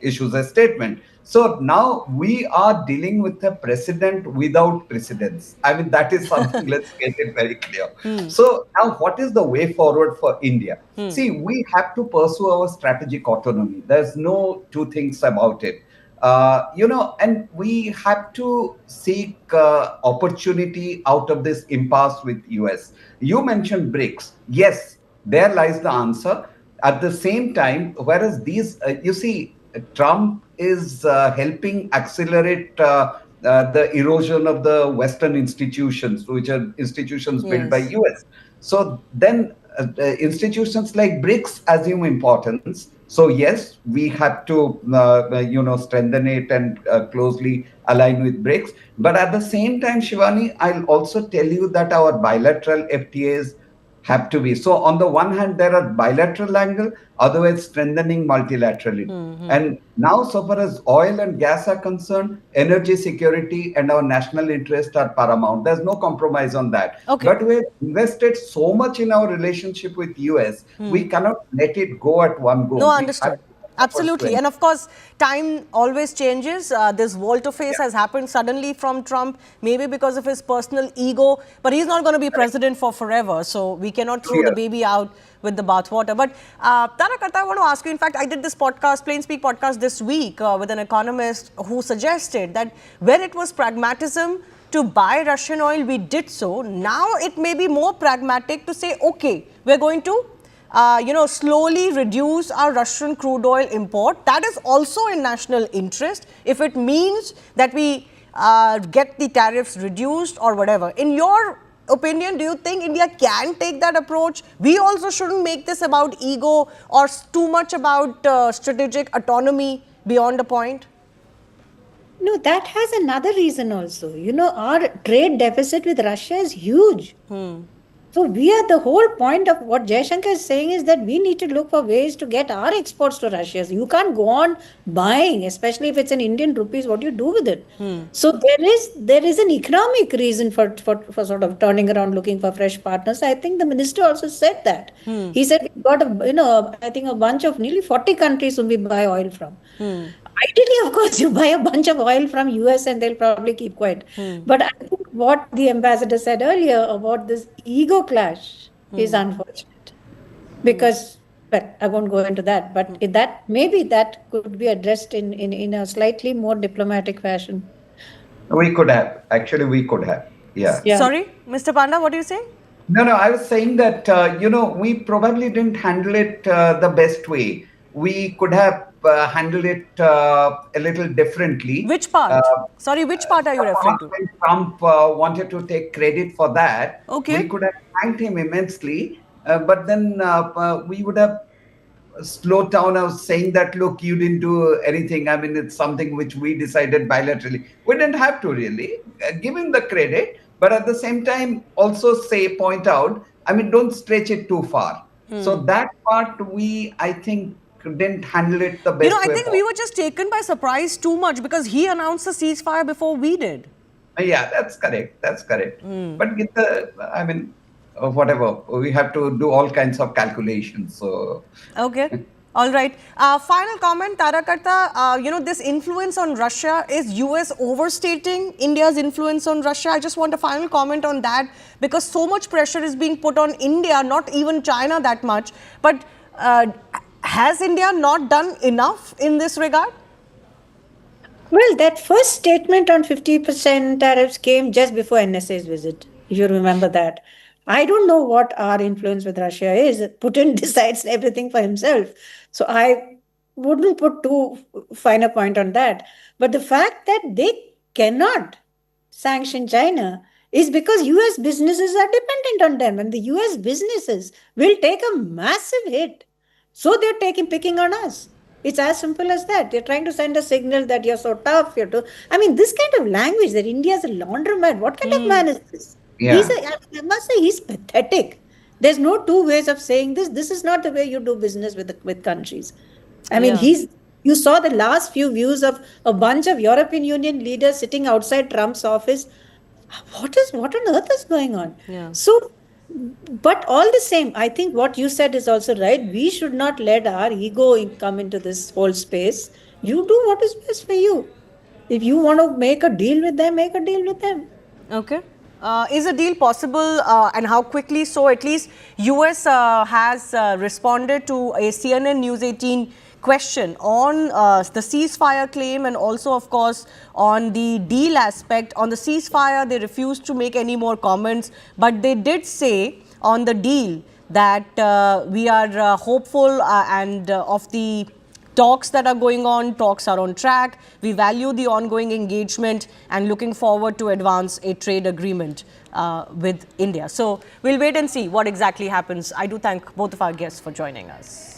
issues a statement. So now we are dealing with a president without precedents. I mean, that is something, let's get it very clear. So now what is the way forward for India? See, we have to pursue our strategic autonomy. There's no two things about it. And we have to seek opportunity out of this impasse with US. You mentioned BRICS. Yes, there lies the answer. At the same time, whereas these, Trump is helping accelerate the erosion of the Western institutions, which are institutions built by US. So then institutions like BRICS assume importance. So yes, we have to, strengthen it and closely align with BRICS. But at the same time, Shivani, I'll also tell you that our bilateral FTAs have to be. So on the one hand, there are bilateral angle, otherwise strengthening multilaterally. And now, so far as oil and gas are concerned, energy security and our national interest are paramount. There's no compromise on that. But we've invested so much in our relationship with US, we cannot let it go at one go. No, understood. Absolutely. And of course, time always changes. This volte-face has happened suddenly from Trump, maybe because of his personal ego, but he's not going to be president for forever. So we cannot throw the baby out with the bathwater. But Tanakarta, I want to ask you, in fact, I did this podcast, Plain Speak podcast this week with an economist who suggested that when it was pragmatism to buy Russian oil, we did so. Now it may be more pragmatic to say, okay, we're going to slowly reduce our Russian crude oil import. That is also in national interest if it means that we get the tariffs reduced or whatever. In your opinion, do you think India can take that approach? We also shouldn't make this about ego or too much about strategic autonomy beyond a point? No, that has another reason also. Our trade deficit with Russia is huge. So the whole point of what Jaishankar is saying is that we need to look for ways to get our exports to Russia. So you can't go on buying, especially if it's in Indian rupees, what do you do with it? So there is an economic reason for sort of turning around, looking for fresh partners. I think the minister also said that. He said we've got a bunch of nearly 40 countries whom we buy oil from. Ideally, of course, you buy a bunch of oil from US and they'll probably keep quiet. But I think what the ambassador said earlier about this ego clash is unfortunate. Because, but I won't go into that. But maybe that could be addressed in a slightly more diplomatic fashion. We could have. Actually, we could have. Yeah. Sorry, Mr. Panda, what are you saying? No, I was saying that, we probably didn't handle it the best way. We could have handled it a little differently. Which part? Sorry, which part are you referring to? When Trump wanted to take credit for that, we could have thanked him immensely, but then we would have slowed down. I was saying that, look, you didn't do anything. I mean, it's something which we decided bilaterally. We didn't have to really give him the credit, but at the same time also point out, I mean, don't stretch it too far. So that part I think, didn't handle it the best way. I think we were just taken by surprise too much because he announced the ceasefire before we did. Yeah, that's correct. But whatever, we have to do all kinds of calculations. So okay. All right. Final comment, Tarakarta. This influence on Russia, is US overstating India's influence on Russia? I just want a final comment on that, because so much pressure is being put on India, not even China that much. But has India not done enough in this regard? Well, that first statement on 50% tariffs came just before NSA's visit, if you remember that. I don't know what our influence with Russia is. Putin decides everything for himself. So I wouldn't put too fine a point on that. But the fact that they cannot sanction China is because US businesses are dependent on them, and the US businesses will take a massive hit. So they're picking on us. It's as simple as that. They're trying to send a signal that you're so tough. This kind of language, that India is a laundromat. What kind of man is this? Yeah. I must say, he's pathetic. There's no two ways of saying this. This is not the way you do business with countries. You saw the last few views of a bunch of European Union leaders sitting outside Trump's office. What on earth is going on? Yeah. So, but all the same, I think what you said is also right. We should not let our ego come into this whole space. You do what is best for you. If you want to make a deal with them, make a deal with them. Okay. Is a deal possible, and how quickly? So at least US has responded to a CNN News 18 question on the ceasefire claim, and also, of course, on the deal aspect. On the ceasefire, they refused to make any more comments, but they did say on the deal that we are hopeful and of the talks that are going on. Talks are on track. We value the ongoing engagement and looking forward to advance a trade agreement with India. So we'll wait and see what exactly happens. I do thank both of our guests for joining us.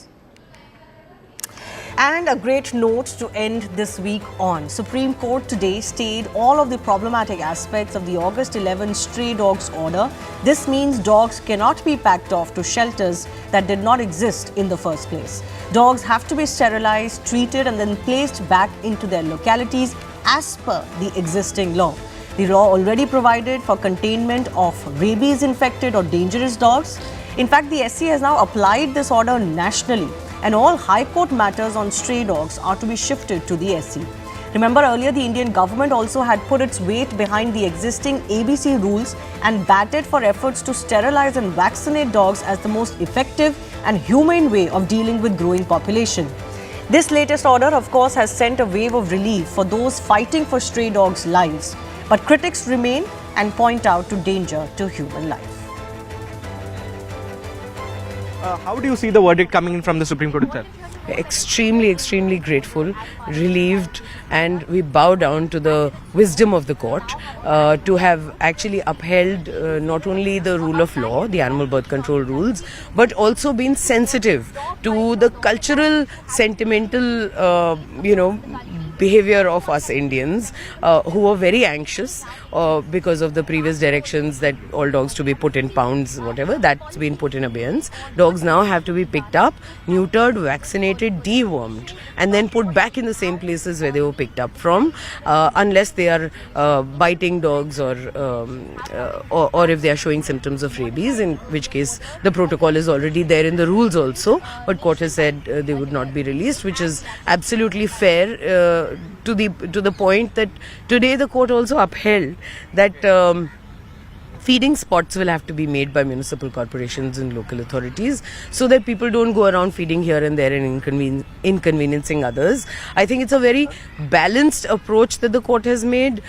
And a great note to end this week on. Supreme Court today stayed all of the problematic aspects of the August 11 stray dogs order. This means dogs cannot be packed off to shelters that did not exist in the first place. Dogs have to be sterilized, treated, and then placed back into their localities as per the existing law. The law already provided for containment of rabies-infected or dangerous dogs. In fact, the SC has now applied this order nationally, and all High Court matters on stray dogs are to be shifted to the SC. Remember, earlier the Indian government also had put its weight behind the existing ABC rules and batted for efforts to sterilize and vaccinate dogs as the most effective and humane way of dealing with growing population. This latest order, of course, has sent a wave of relief for those fighting for stray dogs' lives. But critics remain and point out to danger to human life. How do you see the verdict coming in from the Supreme Court itself? Extremely grateful, relieved, and we bow down to the wisdom of the court to have actually upheld not only the rule of law, the animal birth control rules, but also been sensitive to the cultural, sentimental, behavior of us Indians who were very anxious because of the previous directions that all dogs to be put in pounds, whatever, that's been put in abeyance. Dogs now have to be picked up, neutered, vaccinated, dewormed, and then put back in the same places where they were picked up from, unless they are biting dogs or if they are showing symptoms of rabies, in which case the protocol is already there in the rules also, but court has said they would not be released, which is absolutely fair. To the point that today the court also upheld that feeding spots will have to be made by municipal corporations and local authorities so that people don't go around feeding here and there and inconveniencing others. I think it's a very balanced approach that the court has made.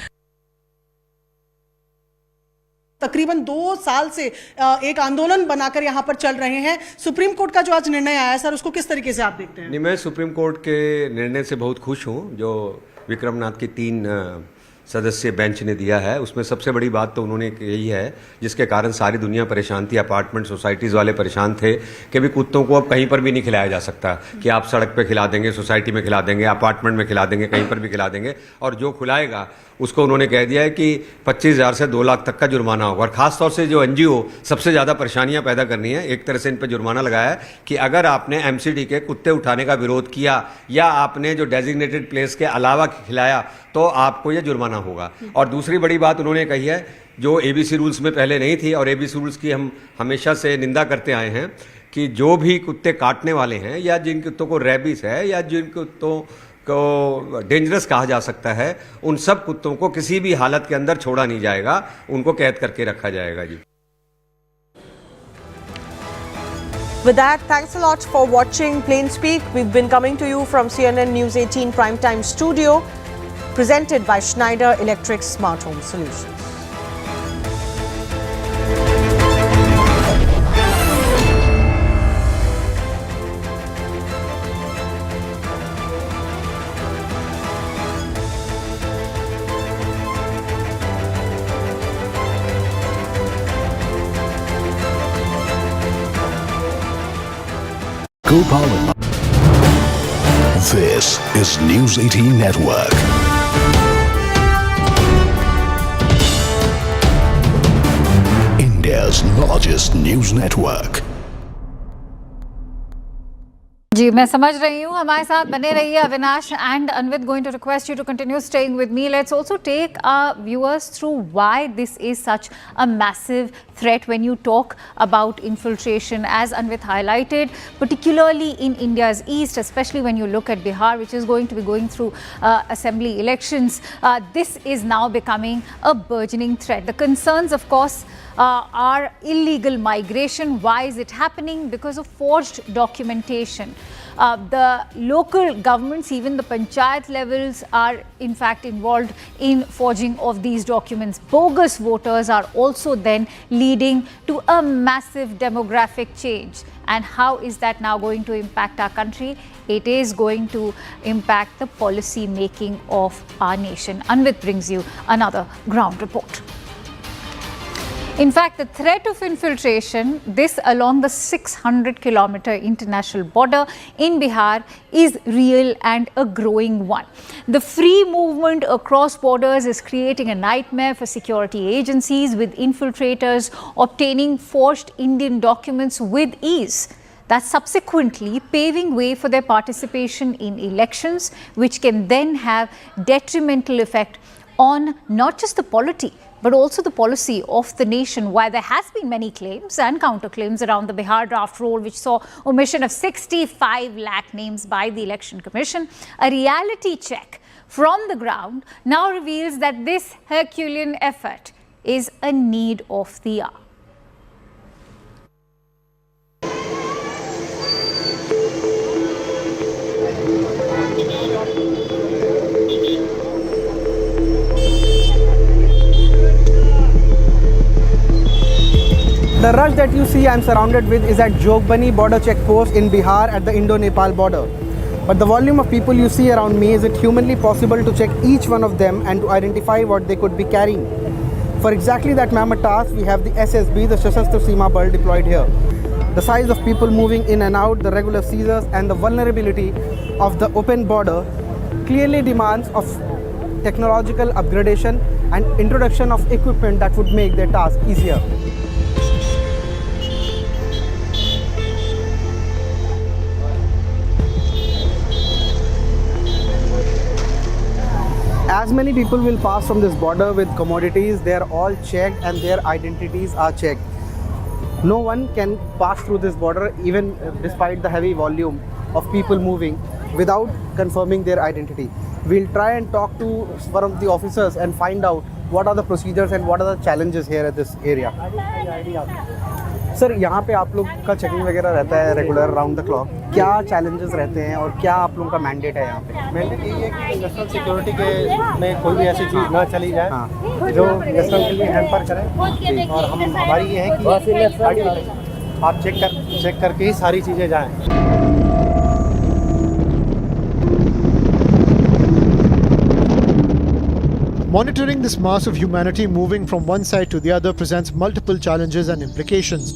तकरीबन 2 साल से एक आंदोलन बनाकर यहाँ पर चल रहे हैं। सुप्रीम कोर्ट का जो आज निर्णय आया है सर, उसको किस तरीके से आप देखते हैं? नहीं, मैं सुप्रीम कोर्ट के निर्णय से बहुत खुश हूँ जो विक्रमनाथ की 3 सदस्यीय बेंच ने दिया है। उसमें सबसे बड़ी बात तो उन्होंने यही है जिसके कारण सारी दुनिया परेशान थी, अपार्टमेंट सोसाइटीज़ वाले परेशान थे कि भी कुत्तों को अब कहीं पर भी नहीं खिलाया जा सकता कि आप सड़क पे खिला देंगे, सोसाइटी में खिला देंगे, अपार्टमेंट में खिला देंगे, कहीं पर भी खिला देंगे, और जो खिलाएगा उसको उन्होंने कह दिया है कि 25,000 से 2 लाख तक का जुर्माना होगा। और खासतौर से जो एनजीओ सबसे ज़्यादा परेशानियां पैदा करनी है, एक तरह से इन पर जुर्माना लगाया है कि अगर आपने एमसीडी के कुत्ते उठाने का विरोध किया या आपने जो डेजिग्नेटेड प्लेस के अलावा खिलाया तो आपको यह जुर्माना होगा। और दूसरी बड़ी बात उन्होंने कही है जो एबीसी रूल्स में पहले नहीं थी, और एबीसी रूल्स की हम हमेशा से निंदा करते आए हैं कि जो भी कुत्ते काटने वाले हैं या जिन कुत्तों को रेबिस है या जिन कुत्तों को डेंजरस कहा जा सकता है, उन सब कुत्तों को किसी भी हालत के अंदर छोड़ा नहीं जाएगा, उनको कैद करके रखा जाएगा जी। With that, thanks a lot for watching Plain Speak. We've been coming to you from CNN News 18 Primetime Studio, presented by Schneider Electric Smart Home Solutions. Go-Powered. This is News 18 Network. India's largest news network. जी मैं समझ रही हूँ, हमारे साथ बने रहिए Avinash and Anvit. Going to request you to continue staying with me. Let's also take our viewers through why this is such a massive threat when you talk about infiltration, as Anvit highlighted, particularly in India's east, especially when you look at Bihar, which is going to be going through assembly elections. This is now becoming a burgeoning threat. The concerns, of course, are illegal migration. Why is it happening? Because of forged documentation. The local governments, even the panchayat levels, are in fact involved in forging of these documents. Bogus voters are also then leading to a massive demographic change. And how is that now going to impact our country? It is going to impact the policy making of our nation. Anvit brings you another ground report. In fact, the threat of infiltration, this along the 600-kilometer international border in Bihar, is real and a growing one. The free movement across borders is creating a nightmare for security agencies, with infiltrators obtaining forged Indian documents with ease. That's subsequently paving way for their participation in elections, which can then have detrimental effect on not just the polity, but also the policy of the nation. While there has been many claims and counterclaims around the Bihar draft roll, which saw omission of 65 lakh names by the Election Commission, a reality check from the ground now reveals that this Herculean effort is a need of the hour. The rush that you see I'm surrounded with is at Jogbani border check post in Bihar at the Indo-Nepal border. But the volume of people you see around me, is it humanly possible to check each one of them and to identify what they could be carrying? For exactly that mammoth task, we have the SSB, the Sashastra Seema Bal, deployed here. The size of people moving in and out, the regular seizures and the vulnerability of the open border clearly demands of technological upgradation and introduction of equipment that would make their task easier. As many people will pass from this border with commodities, they are all checked and their identities are checked. No one can pass through this border, even despite the heavy volume of people moving, without confirming their identity. We'll try and talk to one of the officers and find out what are the procedures and what are the challenges here at this area. Sir, यहाँ पे आप लोग का checking वगैरह रहता है regular round the clock. क्या challenges रहते हैं और क्या आप लोगों का मैंडेट है यहाँ पे? मैंडेट यही है कि नेशनल सिक्योरिटी के में कोई भी ऐसी चीज़ ना चली जाए जो नेशनल के लिए हैम्पर करे. और हमारी ये है कि आप चेक करके ही सारी चीज़ें जाएँ. Monitoring this mass of humanity moving from one side to the other presents multiple challenges and implications.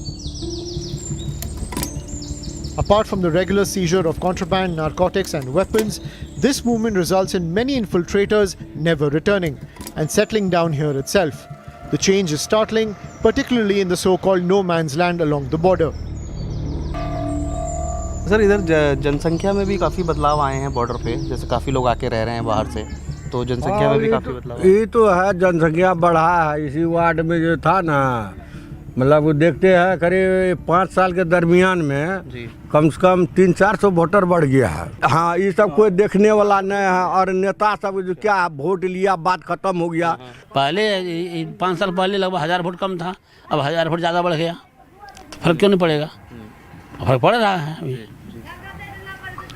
Apart from the regular seizure of contraband, narcotics and weapons, this movement results in many infiltrators never returning and settling down here itself. The change is startling, particularly in the so-called no man's land along the border. Sir, इधर जनसंख्या में भी काफ़ी बदलाव आए हैं border पे. जैसे काफ़ी लोग आके रह रहे हैं बाहर से, तो जनसंख्या में भी काफ़ी बदलाव. ये तो है, जनसंख्या बढ़ा है. इसी वार्ड में जो था ना, मतलब वो देखते हैं करीब 5 साल के दरमियान में कम से कम 300-400 वोटर बढ़ गया है। हाँ, ये सब कोई देखने वाला नहीं है और नेता सब जो क्या वोट लिया बात खत्म हो गया। पहले 5 साल पहले लगभग 1000 वोट कम था, अब 1000 वोट ज़्यादा बढ़ गया। फर्क क्यों नहीं पड़ेगा? फर्क पड़ रहा है अभी।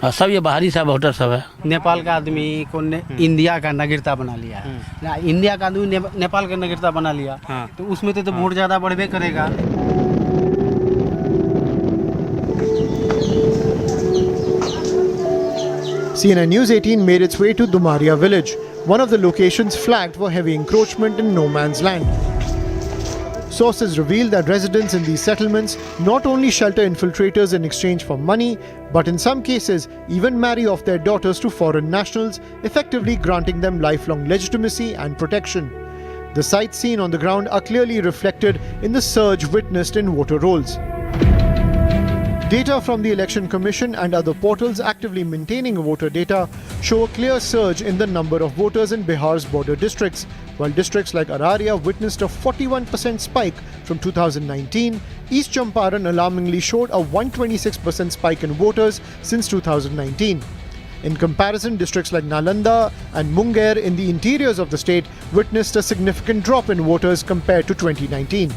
और सब ये बाहरी सब वोटर सब है। नेपाल का आदमी को इंडिया का नागरिकता बना लिया है, इंडिया का आदमी नेपाल का नागरिकता बना लिया, तो उसमें तो वोट ज़्यादा बढ़वे करेगा। CNN News 18 made its way to Dumaria village, one of the locations flagged for heavy encroachment in no man's land. Sources reveal that residents in these settlements not only shelter infiltrators in exchange for money, but in some cases even marry off their daughters to foreign nationals, effectively granting them lifelong legitimacy and protection. The sights seen on the ground are clearly reflected in the surge witnessed in voter rolls. Data from the Election Commission and other portals actively maintaining voter data show a clear surge in the number of voters in Bihar's border districts, while districts like Araria witnessed a 41% spike from 2019. East Champaran alarmingly showed a 126% spike in voters since 2019. In comparison, districts like Nalanda and Munger in the interiors of the state witnessed a significant drop in voters compared to 2019.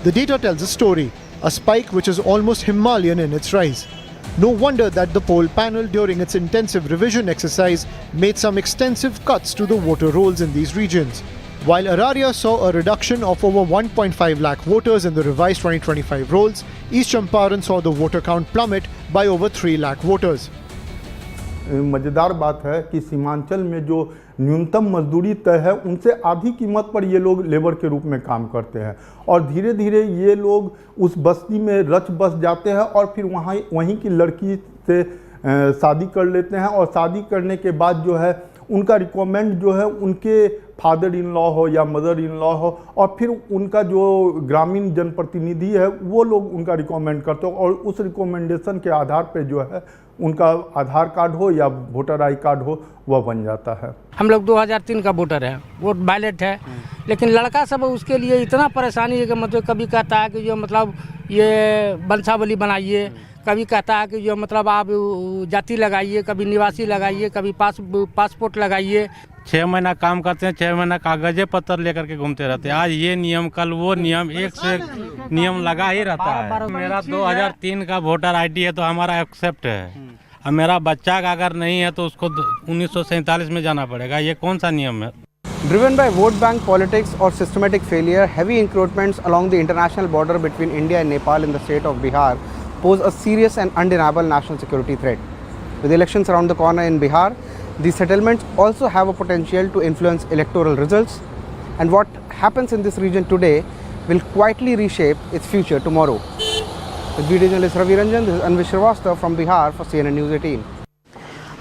The data tells a story, a spike which is almost Himalayan in its rise. No wonder that the poll panel during its intensive revision exercise made some extensive cuts to the voter rolls in these regions. While Araria saw a reduction of over 1.5 lakh voters in the revised 2025 rolls, East Champaran saw the voter count plummet by over 3 lakh voters. मज़ेदार बात है कि सीमांचल में जो न्यूनतम मजदूरी तय है उनसे आधी कीमत पर ये लोग लेबर के रूप में काम करते हैं और धीरे धीरे ये लोग उस बस्ती में रच बस जाते हैं और फिर वहीं की लड़की से शादी कर लेते हैं और शादी करने के बाद जो है उनका रिकमेंड जो है उनके फादर इन लॉ हो या मदर इन लॉ हो और फिर उनका जो ग्रामीण जनप्रतिनिधि है वो लोग उनका रिकमेंड करते हो और उस रिकमेंडेशन के आधार पे जो है उनका आधार कार्ड हो या वोटर आई कार्ड हो वह बन जाता है। हम लोग 2003 का वोटर है, वोट बैलेट है, लेकिन लड़का सब उसके लिए इतना परेशानी है कि मतलब कभी कहता है कि जो मतलब ये वंशावली बनाइए, कभी कहता है कि जो मतलब आप जाति लगाइए, कभी निवासी लगाइए, कभी पासपोर्ट लगाइए। 6 महीना काम करते हैं, 6 महीना कागजे पत्र लेकर के घूमते रहते हैं। आज ये नियम कल वो नियम, एक से एक नियम लगा ही रहता है। मेरा 2003 का वोटर आईडी है तो हमारा एक्सेप्ट है, और मेरा बच्चा का अगर नहीं है तो उसको 1947 में जाना पड़ेगा। ये कौन सा नियम है? Driven by vote bank politics or systematic failure, heavy encroachments along the international border between India and Nepal in the state of Bihar pose a serious and undeniable national security threat. With elections around the corner in Bihar, these settlements also have a potential to influence electoral results, and what happens in this region today will quietly reshape its future tomorrow. With video journalist Ravi Ranjan, this is Anvish Srivastava from Bihar for CNN News 18.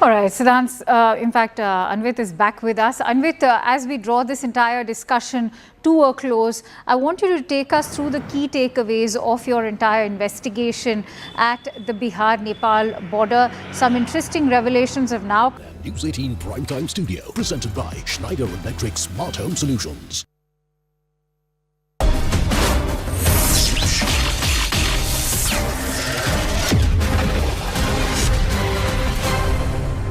All right, Siddhant, Anvit is back with us. Anvit, as we draw this entire discussion to a close, I want you to take us through the key takeaways of your entire investigation at the Bihar-Nepal border. Some interesting revelations have now... News 18 Primetime Studio, presented by Schneider Electric Smart Home Solutions.